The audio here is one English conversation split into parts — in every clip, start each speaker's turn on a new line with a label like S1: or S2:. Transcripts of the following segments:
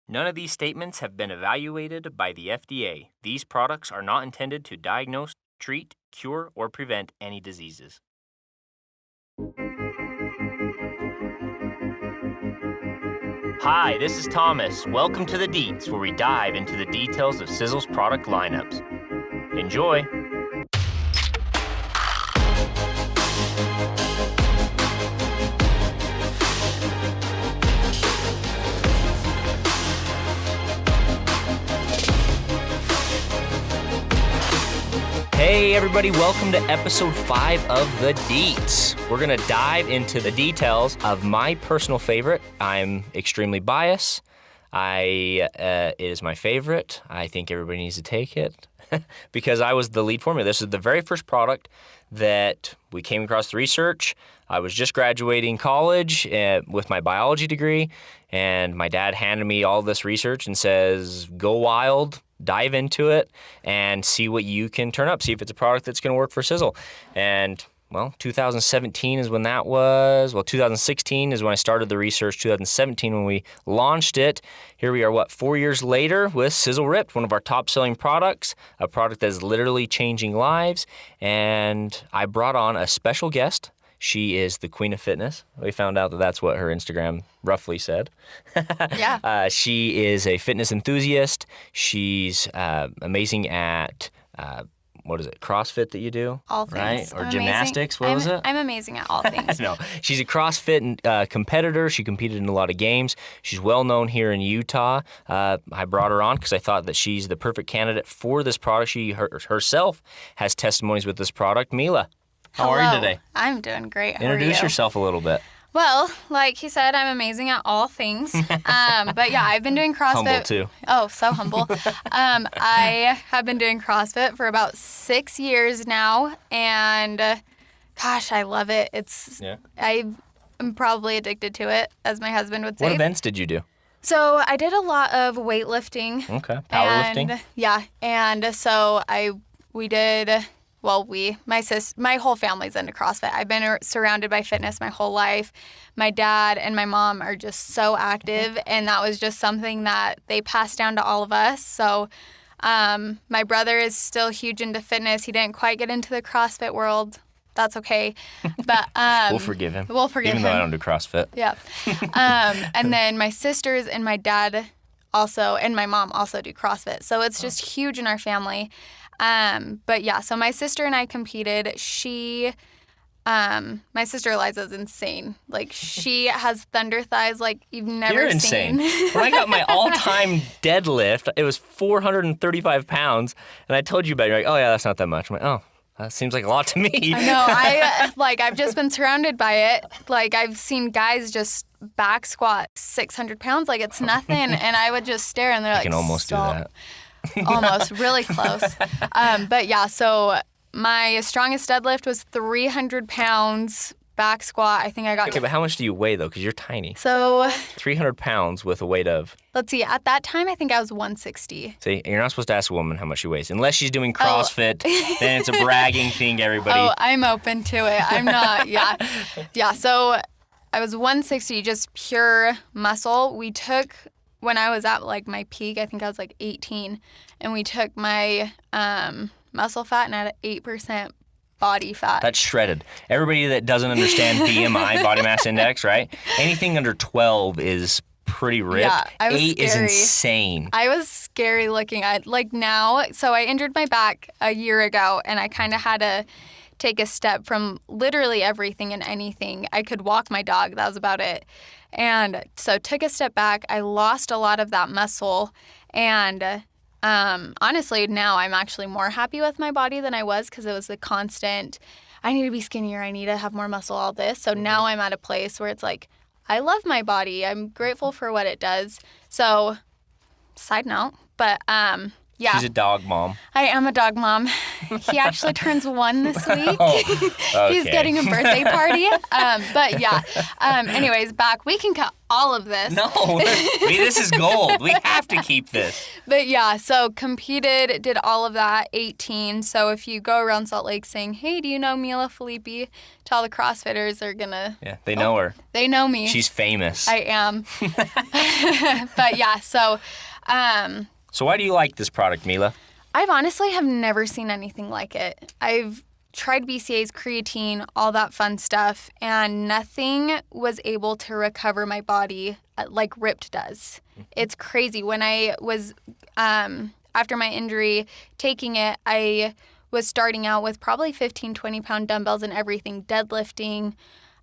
S1: None of these statements have been evaluated by the FDA. These products are not intended to diagnose, treat, cure, or prevent any diseases. Hi, this is Thomas. Welcome to the Deets, where we dive into the details of Sisel's product lineups. Enjoy! Hey everybody, welcome to episode 5 of The Deets. We're going to dive into the details of my personal favorite. I'm extremely biased. It is my favorite. I think everybody needs to take it because I was the lead formula. This is the very first product that we came across the research. I was just graduating college with my biology degree, and my dad handed me all this research and says, go wild. Dive into it and see what you can turn up. See if it's a product that's going to work for Sisel. And, 2017 is when that was. 2016 is when I started the research. 2017 when we launched it. Here we are, 4 years later with Sisel Ript, one of our top-selling products, a product that is literally changing lives. And I brought on a special guest. She is the queen of fitness. We found out that that's what her Instagram roughly said.
S2: Yeah.
S1: She is a fitness enthusiast. She's amazing at, CrossFit that you do?
S2: All things.
S1: Right? Or gymnastics, what was it?
S2: I'm amazing at all things.
S1: No, she's a CrossFit competitor. She competed in a lot of games. She's well known here in Utah. I brought her on because I thought that she's the perfect candidate for this product. She herself has testimonies with this product. Mila. How are you today?
S2: I'm doing great. How
S1: Introduce
S2: are you?
S1: yourself a little bit.
S2: Well, like he said, I'm amazing at all things. But yeah, I've been doing CrossFit.
S1: Humble too.
S2: Oh, so humble. I have been doing CrossFit for about 6 years now, and gosh, I love it. I'm probably addicted to it, as my husband would say.
S1: What events did you do?
S2: So I did a lot of weightlifting.
S1: Okay, powerlifting.
S2: My whole family's into CrossFit. I've been surrounded by fitness my whole life. My dad and my mom are just so active, and that was just something that they passed down to all of us. So my brother is still huge into fitness. He didn't quite get into the CrossFit world. That's okay. But
S1: we'll forgive him.
S2: Even
S1: though I don't do CrossFit.
S2: Yeah. And then my sisters and my dad also, and my mom also do CrossFit. So it's just huge in our family. But yeah, so my sister and I competed. My sister Eliza's insane. Like, she has thunder thighs like you've never seen.
S1: You're insane. When I got my all-time deadlift, it was 435 pounds, and I told you about it. You're like, oh yeah, that's not that much. I'm like, oh, that seems like a lot to me.
S2: I know. I've just been surrounded by it. Like, I've seen guys just back squat 600 pounds like it's nothing, and I would just stare, and they're like,
S1: I can almost do that.
S2: Almost, really close. But yeah, so my strongest deadlift was 300 pounds back squat. I think I got...
S1: Okay, but how much do you weigh, though? Because you're tiny.
S2: So...
S1: 300 pounds with a weight of...
S2: Let's see, at that time, I think I was 160.
S1: See, you're not supposed to ask a woman how much she weighs. Unless she's doing CrossFit, then it's a bragging thing to everybody.
S2: Oh, I'm open to it. I'm not, yeah. Yeah, so I was 160, just pure muscle. We took... When I was at, my peak, I think I was, 18, and we took my muscle fat and had 8% body fat.
S1: That's shredded. Everybody that doesn't understand BMI, body mass index, right? Anything under 12 is pretty ripped.
S2: Yeah, I was
S1: 8
S2: scary.
S1: is insane.
S2: I was scary looking. Now, so I injured my back a year ago, and I kind of had to take a step from literally everything and anything. I could walk my dog. That was about it. And so took a step back. I lost a lot of that muscle. And honestly, now I'm actually more happy with my body than I was because it was the constant, I need to be skinnier. I need to have more muscle, all this. So now I'm at a place where it's like, I love my body. I'm grateful for what it does. So side note, but Yeah.
S1: She's a dog mom.
S2: I am a dog mom. He actually turns 1 this week.
S1: Okay.
S2: He's getting a birthday party. But yeah. Anyways, back. We can cut all of this.
S1: No, this is gold. We have to keep this.
S2: But yeah, so competed, did all of that, 18. So if you go around Salt Lake saying, hey, do you know Mila Filippi? To all the CrossFitters, they're going to...
S1: Yeah, they know her.
S2: They know me.
S1: She's famous.
S2: I am. But yeah, so...
S1: So why do you like this product, Mila?
S2: I've honestly have never seen anything like it. I've tried BCAAs, creatine, all that fun stuff, and nothing was able to recover my body like Ript does. It's crazy. When I was, after my injury, taking it, I was starting out with probably 15, 20-pound dumbbells and everything, deadlifting,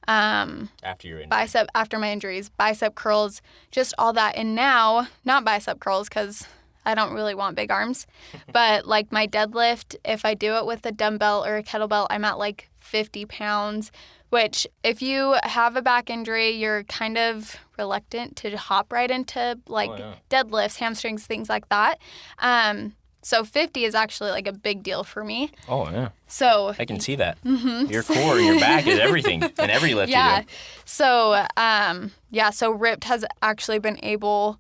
S1: after your injury.
S2: after my injuries, bicep curls, just all that. And now, not bicep curls because I don't really want big arms, but like my deadlift, if I do it with a dumbbell or a kettlebell, I'm at like 50 pounds, which if you have a back injury, you're kind of reluctant to hop right into like deadlifts, hamstrings, things like that. So 50 is actually like a big deal for me.
S1: Oh, yeah.
S2: So
S1: I can see that. Mm-hmm. Your core and your back is everything in every lift you do.
S2: So, so Ript has actually been able...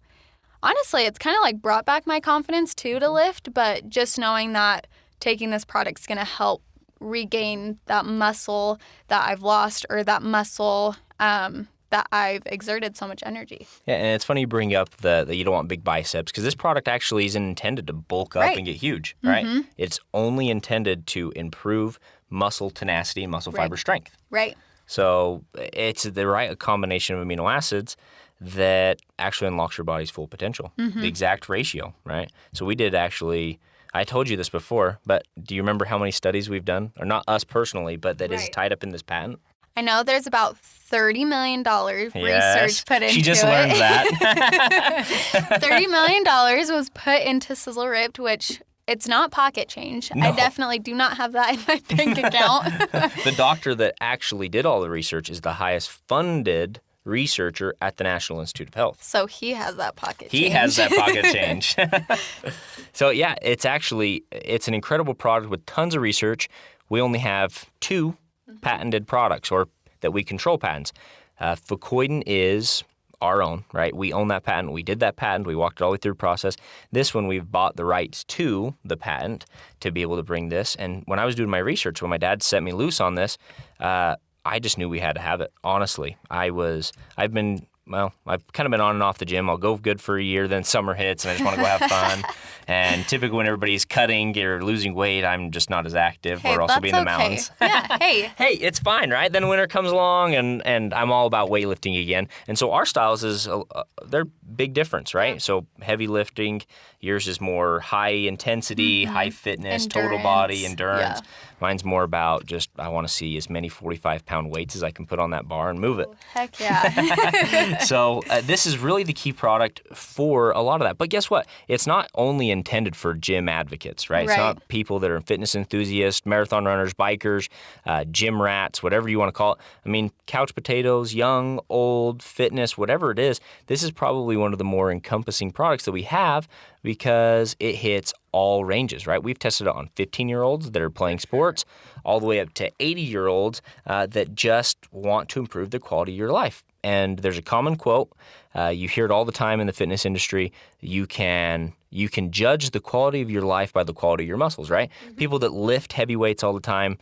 S2: Honestly, it's kind of like brought back my confidence too to lift, but just knowing that taking this product's going to help regain that muscle that I've lost or that muscle that I've exerted so much energy.
S1: Yeah, and it's funny you bring up that you don't want big biceps because this product actually isn't intended to bulk up and get huge, right? Mm-hmm. It's only intended to improve muscle tenacity and muscle fiber strength.
S2: Right.
S1: So it's the right combination of amino acids that actually unlocks your body's full potential, the exact ratio, right? So we did actually, I told you this before, but do you remember how many studies we've done? Or not us personally, but that is tied up in this patent?
S2: I know there's about $30 million research put into it.
S1: She just learned that.
S2: $30 million was put into Sisel Ript, which it's not pocket change. No. I definitely do not have that in my bank account.
S1: The doctor that actually did all the research is the highest funded researcher at the National Institute of Health.
S2: So he has that pocket change.
S1: He has that pocket change. So yeah, it's an incredible product with tons of research. We only have 2 patented products or that we control patents. Fucoidin is our own, right? We own that patent. We did that patent. We walked it all the way through the process. This one, we've bought the rights to the patent to be able to bring this. And when I was doing my research, when my dad set me loose on this, I just knew we had to have it. Honestly, I've kind of been on and off the gym. I'll go good for a year, then summer hits, and I just want to go have fun. And typically when everybody's cutting or losing weight, I'm just not as active. We're also being in the mountains.
S2: Yeah, hey.
S1: Hey, it's fine, right? Then winter comes along, and I'm all about weightlifting again. And so our styles they're big difference, right? Yeah. So heavy lifting, yours is more high intensity, high fitness, total body, endurance. Yeah. Mine's more about just I want to see as many 45-pound weights as I can put on that bar and move it.
S2: Oh, heck yeah.
S1: So this is really the key product for a lot of that. But guess what? It's not only intended for gym advocates, right? It's not people that are fitness enthusiasts, marathon runners, bikers, gym rats, whatever you want to call it. I mean, couch potatoes, young, old, fitness, whatever it is, this is probably one of the more encompassing products that we have because it hits all ranges, right? We've tested it on 15-year-olds that are playing sports all the way up to 80-year-olds that just want to improve the quality of your life. And there's a common quote. You hear it all the time in the fitness industry. You can judge the quality of your life by the quality of your muscles, right? Mm-hmm. People that lift heavy weights all the time,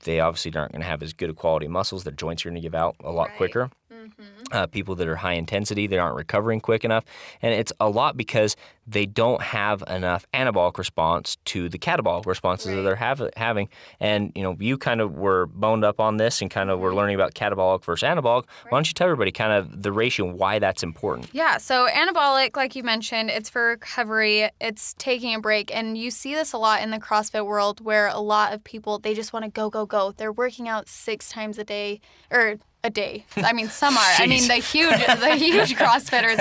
S1: they obviously aren't going to have as good a quality muscles. Their joints are going to give out a lot quicker. Mm-hmm. People that are high intensity, they aren't recovering quick enough. And it's a lot because they don't have enough anabolic response to the catabolic responses that they're having. And, you kind of were boned up on this and kind of were learning about catabolic versus anabolic. Why don't you tell everybody kind of the ratio and why that's important? Yeah,
S2: so anabolic, like you mentioned, it's for recovery. It's taking a break. And you see this a lot in the CrossFit world where a lot of people, they just want to go, go, go. They're working out 6 times a day or a day. I mean, some are. I mean, the huge CrossFitters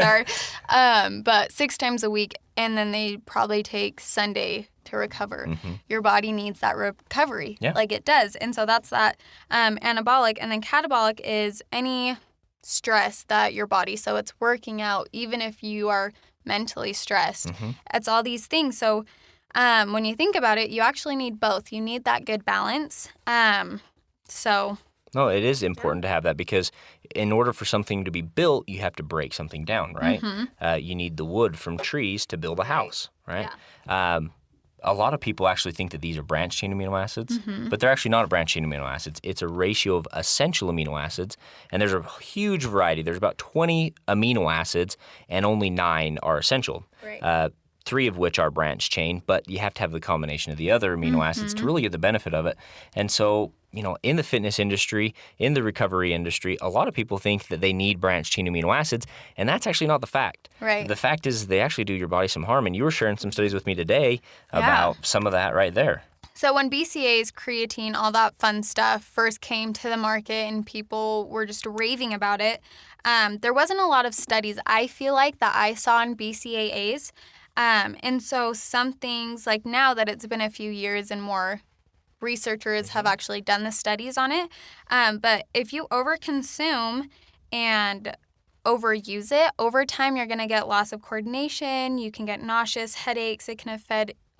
S2: are, but 6 times a week, and then they probably take Sunday to recover. Mm-hmm. Your body needs that recovery, like it does, and so that's that anabolic, and then catabolic is any stress that your body, so it's working out even if you are mentally stressed. It's all these things. So when you think about it, you actually need both. You need that good balance.
S1: No, it is important to have that because in order for something to be built, you have to break something down, right? You need the wood from trees to build a house, right?
S2: Yeah.
S1: A lot of people actually think that these are branched chain amino acids, but they're actually not a branched chain amino acids. It's a ratio of essential amino acids, and there's a huge variety. There's about 20 amino acids, and only 9 are essential.
S2: Right.
S1: 3 of which are branched chain, but you have to have the combination of the other amino acids to really get the benefit of it. And so, in the fitness industry, in the recovery industry, a lot of people think that they need branched chain amino acids, and that's actually not the fact.
S2: Right.
S1: The fact is they actually do your body some harm, and you were sharing some studies with me today about some of that right there.
S2: So when BCAAs, creatine, all that fun stuff first came to the market and people were just raving about it, there wasn't a lot of studies, I feel like, that I saw on BCAAs. And so some things, like now that it's been a few years and more researchers have actually done the studies on it, but if you overconsume and overuse it, over time you're going to get loss of coordination, you can get nauseous, headaches, it can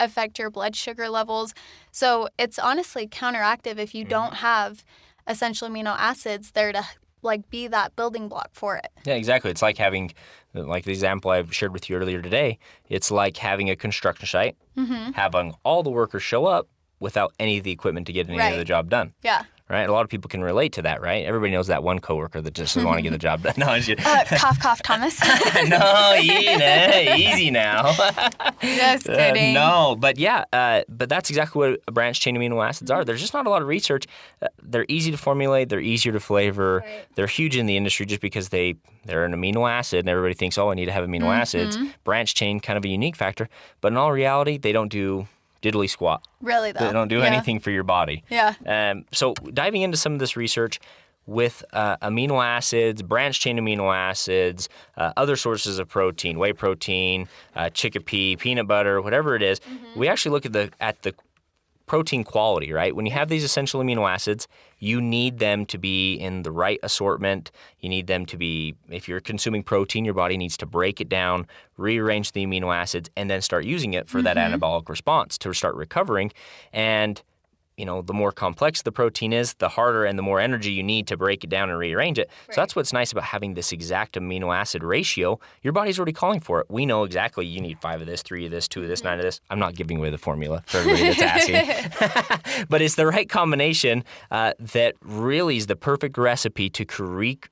S2: affect your blood sugar levels. So it's honestly counteractive if you don't have essential amino acids there to be that building block for it.
S1: Yeah, exactly. It's like having, like the example I shared with you earlier today, it's like having a construction site, having all the workers show up without any of the equipment to get any of the job done.
S2: Yeah.
S1: Right? A lot of people can relate to that, right? Everybody knows that one coworker that just doesn't want to get the job done. No,
S2: Cough, cough, Thomas.
S1: No, easy now.
S2: Just kidding.
S1: No, but but that's exactly what branched chain amino acids are. There's just not a lot of research. They're easy to formulate. They're easier to flavor.
S2: Right.
S1: They're huge in the industry just because they're an amino acid, and everybody thinks, oh, I need to have amino acids. Branched chain, kind of a unique factor. But in all reality, they don't do diddly squat.
S2: Really, though.
S1: They don't do anything for your body.
S2: Yeah.
S1: So diving into some of this research with amino acids, branched chain amino acids, other sources of protein, whey protein, chickpea, peanut butter, whatever it is, we actually look at the protein quality, right? When you have these essential amino acids, you need them to be in the right assortment. You need them to be, if you're consuming protein, your body needs to break it down, rearrange the amino acids, and then start using it for that anabolic response to start recovering. And the more complex the protein is, the harder and the more energy you need to break it down and rearrange it. Right. So that's what's nice about having this exact amino acid ratio. Your body's already calling for it. We know exactly you need 5 of this, 3 of this, 2 of this, 9 of this. I'm not giving away the formula for everybody that's asking. But it's the right combination that really is the perfect recipe to create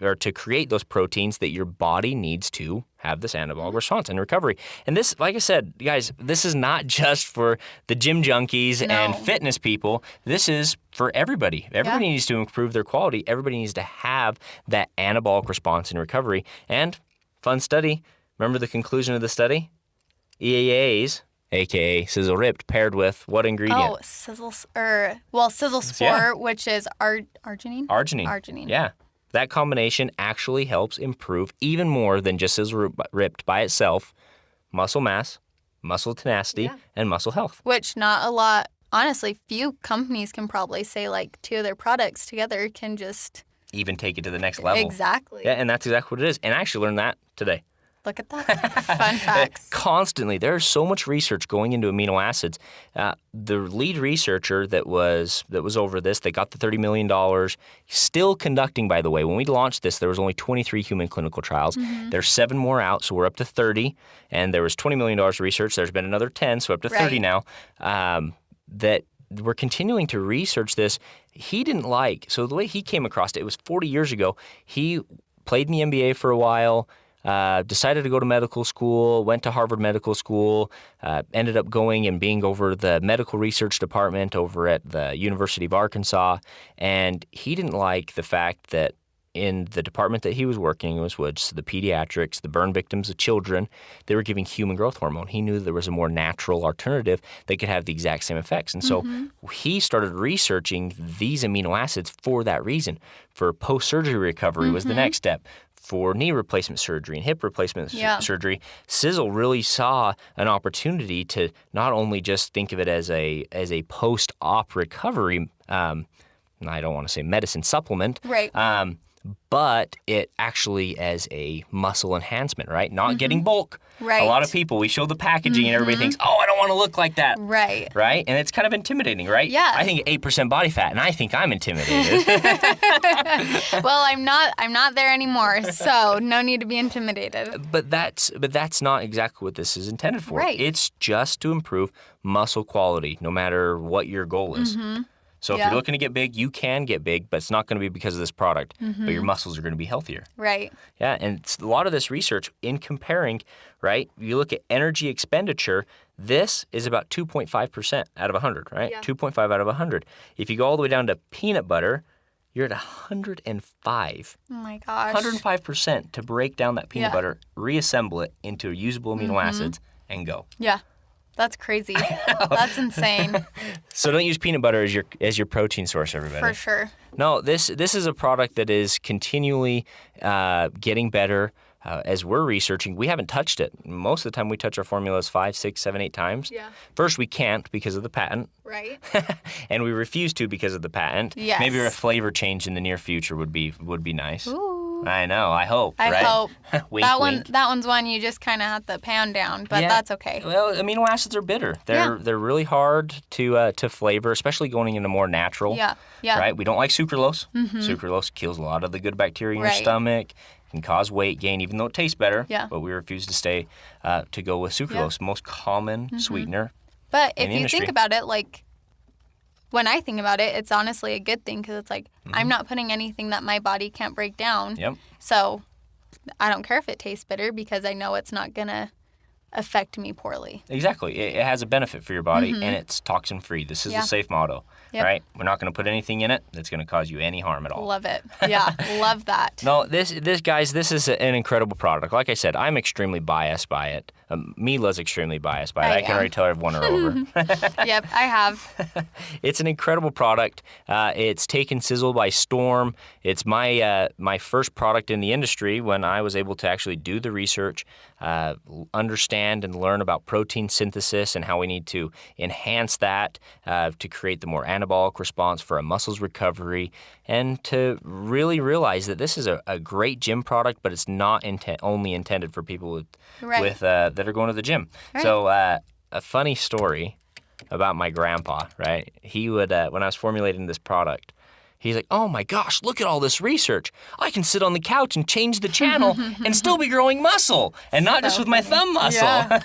S1: those proteins that your body needs to have this anabolic response and recovery. And this, like I said, guys, this is not just for the gym junkies and fitness people. This is for everybody. Everybody needs to improve their quality. Everybody needs to have that anabolic response and recovery. And fun study. Remember the conclusion of the study? EAAs, aka Sisel Ript, paired with what ingredient?
S2: Oh, Sisel Spore, which is arginine.
S1: Arginine. Yeah. That combination actually helps improve even more than just Sisel Ript by itself, muscle mass, muscle tenacity, and muscle health.
S2: Which not a lot, honestly, few companies can probably say 2 of their products together can just
S1: even take it to the next level.
S2: Exactly.
S1: Yeah, and that's exactly what it is. And I actually learned that today.
S2: Look at that. Fun facts.
S1: Constantly. There's so much research going into amino acids. The lead researcher that was over this, they got the $30 million, still conducting, by the way. When we launched this, there was only 23 human clinical trials. There's 7 more out, so we're up to 30. And there was $20 million of research. There's been another 10, so up to 30 now. That we're continuing to research this. He didn't so the way he came across it was 40 years ago. He played in the NBA for a while, decided to go to medical school, went to Harvard Medical School, ended up going and being over the medical research department over at the University of Arkansas. And he didn't like the fact that in the department that he was working was the pediatrics, the burn victims, the children, they were giving human growth hormone. He knew there was a more natural alternative that could have the exact same effects. And so he started researching these amino acids for that reason. For post-surgery recovery was the next step. For knee replacement surgery and hip replacement surgery, Sisel really saw an opportunity to not only just think of it as a post-op recovery, I don't want to say medicine supplement,
S2: right.
S1: but it actually as a muscle enhancement, right? Not getting bulk.
S2: Right.
S1: A lot of people, we show the packaging and everybody thinks, oh, I don't want to look like that.
S2: Right.
S1: Right? And it's kind of intimidating, right?
S2: Yeah.
S1: I think 8% body fat, and I think I'm intimidated.
S2: Well, I'm not there anymore, so no need to be intimidated.
S1: But that's not exactly what this is intended for.
S2: Right.
S1: It's just to improve muscle quality, no matter what your goal is. So if
S2: Yeah.
S1: you're looking to get big, you can get big, but it's not going to be because of this product. But your muscles are going to be healthier.
S2: Right.
S1: Yeah, and a lot of this research in comparing, right? You look at energy expenditure. This is about 2.5% out of 100, right?
S2: Yeah.
S1: 2.5 out of 100. If you go all the way down to peanut butter, you're at 105.
S2: Oh my gosh.
S1: 105% to break down that peanut
S2: Yeah.
S1: butter, reassemble it into usable amino acids, and go.
S2: Yeah. That's crazy. That's insane.
S1: So don't use peanut butter as your protein source, everybody.
S2: For sure.
S1: No, this is a product that is continually getting better. As we're researching, we haven't touched it. Most of the time we touch our formulas 5, 6, 7, 8 times.
S2: Yeah.
S1: First, we can't because of the patent.
S2: Right.
S1: And we refuse to because of the patent.
S2: Yes.
S1: Maybe a flavor change in the near future would be nice.
S2: Ooh.
S1: I know. I hope.
S2: I
S1: right?
S2: hope.
S1: Wink, wink.
S2: That one's one you just kind of have to pound down, but
S1: Yeah.
S2: that's okay.
S1: Well, amino acids are bitter. They're really hard to flavor, especially going into more natural.
S2: Yeah. Yeah.
S1: Right? We don't like sucralose. Sucralose kills a lot of the good bacteria in your
S2: Right.
S1: stomach. Can cause weight gain, even though it tastes better.
S2: Yeah.
S1: But we refuse to go with sucralose, most common sweetener.
S2: But
S1: in
S2: if
S1: the
S2: you
S1: industry.
S2: think about it, like, when I think about it, it's honestly a good thing because it's like, I'm not putting anything that my body can't break down.
S1: Yep.
S2: So I don't care if it tastes bitter because I know it's not going to affect me poorly.
S1: Exactly. It has a benefit for your body, and it's toxin free. This is
S2: Yeah.
S1: a safe motto,
S2: Yep.
S1: right? We're not going to put anything in it that's going to cause you any harm at all.
S2: Love it. Yeah. Love that.
S1: No, this guys, this is an incredible product. Like I said, I'm extremely biased by it. Mila's extremely biased by it. I can
S2: am.
S1: already tell I've won her over.
S2: Yep, I have.
S1: It's an incredible product. It's taken Sisel by storm. It's my first product in the industry when I was able to actually do the research, understand and learn about protein synthesis and how we need to enhance that to create the more anabolic response for a muscles recovery, and to really realize that this is a great gym product, but it's not only intended for people
S2: Right.
S1: that are going to the gym.
S2: Right.
S1: So a funny story about my grandpa, right? He would, when I was formulating this product, he's like, oh my gosh, look at all this research. I can sit on the couch and change the channel and still be growing muscle, and not just with my thumb muscle.
S2: Yeah.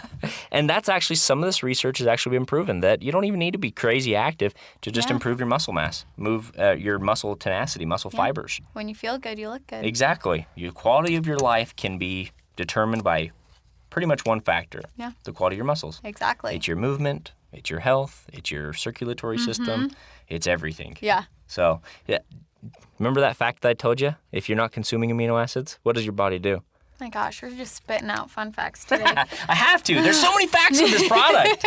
S1: And that's actually, some of this research has actually been proven that you don't even need to be crazy active to just
S2: Yeah.
S1: improve your muscle mass, move your muscle tenacity, muscle fibers.
S2: When you feel good, you look good.
S1: Exactly. Your quality of your life can be determined by pretty much one factor.
S2: Yeah.
S1: The quality of your muscles.
S2: Exactly.
S1: It's your movement, it's your health, it's your circulatory system, it's everything.
S2: Yeah.
S1: So, yeah. Remember that fact that I told you? If you're not consuming amino acids, what does your body do?
S2: My gosh, we're just spitting out fun facts today.
S1: I have to. There's so many facts in this product.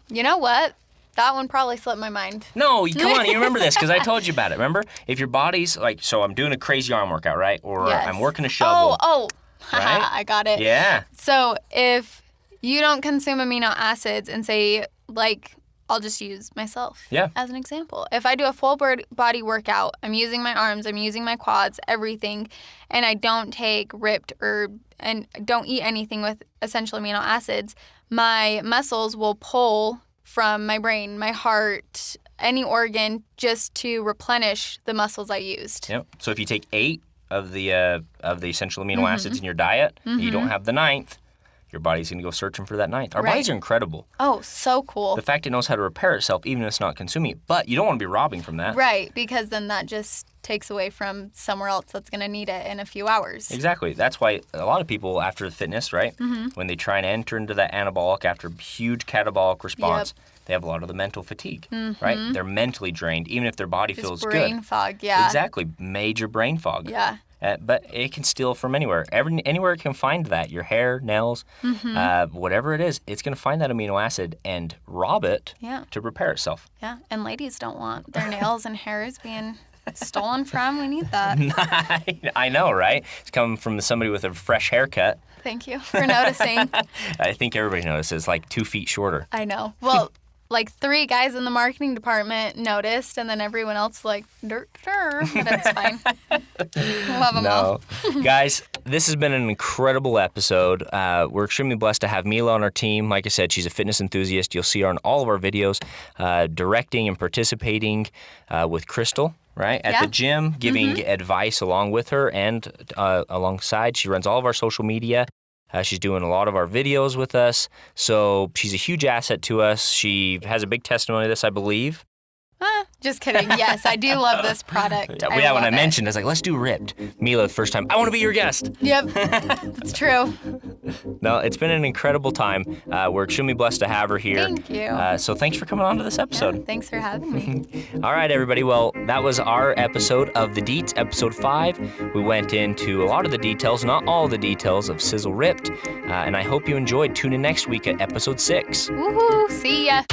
S2: You know what? That one probably slipped my mind.
S1: No, come on, you remember this because I told you about it. Remember? If your body's like, so I'm doing a crazy arm workout, right? Or
S2: Yes.
S1: I'm working a shovel.
S2: Oh. Haha,
S1: Right?
S2: I got it.
S1: Yeah.
S2: So if you don't consume amino acids and say, like, I'll just use myself
S1: Yeah.
S2: as an example. If I do a full body workout, I'm using my arms, I'm using my quads, everything, and I don't take Ript and don't eat anything with essential amino acids, my muscles will pull from my brain, my heart, any organ just to replenish the muscles I used.
S1: Yep. So if you take 8 of the essential amino acids in your diet, and you don't have the 9th, your body's going to go searching for that 9th. Our
S2: Right.
S1: bodies are incredible.
S2: Oh, so cool.
S1: The fact it knows how to repair itself, even if it's not consuming it. But you don't want to be robbing from that.
S2: Right, because then that just takes away from somewhere else that's going to need it in a few hours.
S1: Exactly. That's why a lot of people after fitness, right, when they try and enter into that anabolic after huge catabolic response, they have a lot of the mental fatigue, right? They're mentally drained, even if their body
S2: Just
S1: feels
S2: brain
S1: good.
S2: fog, yeah.
S1: Exactly. Major brain fog.
S2: Yeah.
S1: But it can steal from anywhere. Anywhere it can find that, your hair, nails, whatever it is, it's going to find that amino acid and rob it
S2: Yeah.
S1: to repair itself.
S2: Yeah, and ladies don't want their nails and hairs being stolen from. We need that.
S1: I know, right? It's coming from somebody with a fresh haircut.
S2: Thank you for noticing.
S1: I think everybody notices, like 2 feet shorter.
S2: I know. Well, like 3 guys in the marketing department noticed, and then everyone else like, dirt, but it's fine. Love them all.
S1: Guys, this has been an incredible episode. We're extremely blessed to have Mila on our team. Like I said, she's a fitness enthusiast. You'll see her on all of our videos, directing and participating with Crystal, right? At the gym, giving advice along with her and alongside. She runs all of our social media. She's doing a lot of our videos with us. So she's a huge asset to us. She has a big testimony of this, I believe.
S2: Just kidding. Yes, I do love this product.
S1: Yeah, when I mentioned, I was like, let's do Ript. Mila, the first time, I want to be your guest.
S2: Yep, it's true.
S1: No, it's been an incredible time. We're extremely blessed to have her here.
S2: Thank you.
S1: So thanks for coming on to this episode.
S2: Yeah, thanks for having me.
S1: All right, everybody. Well, that was our episode of The Deets, episode 5. We went into a lot of the details, not all the details, of Sisel Ript. And I hope you enjoyed. Tune in next week at episode 6.
S2: Woohoo! See ya.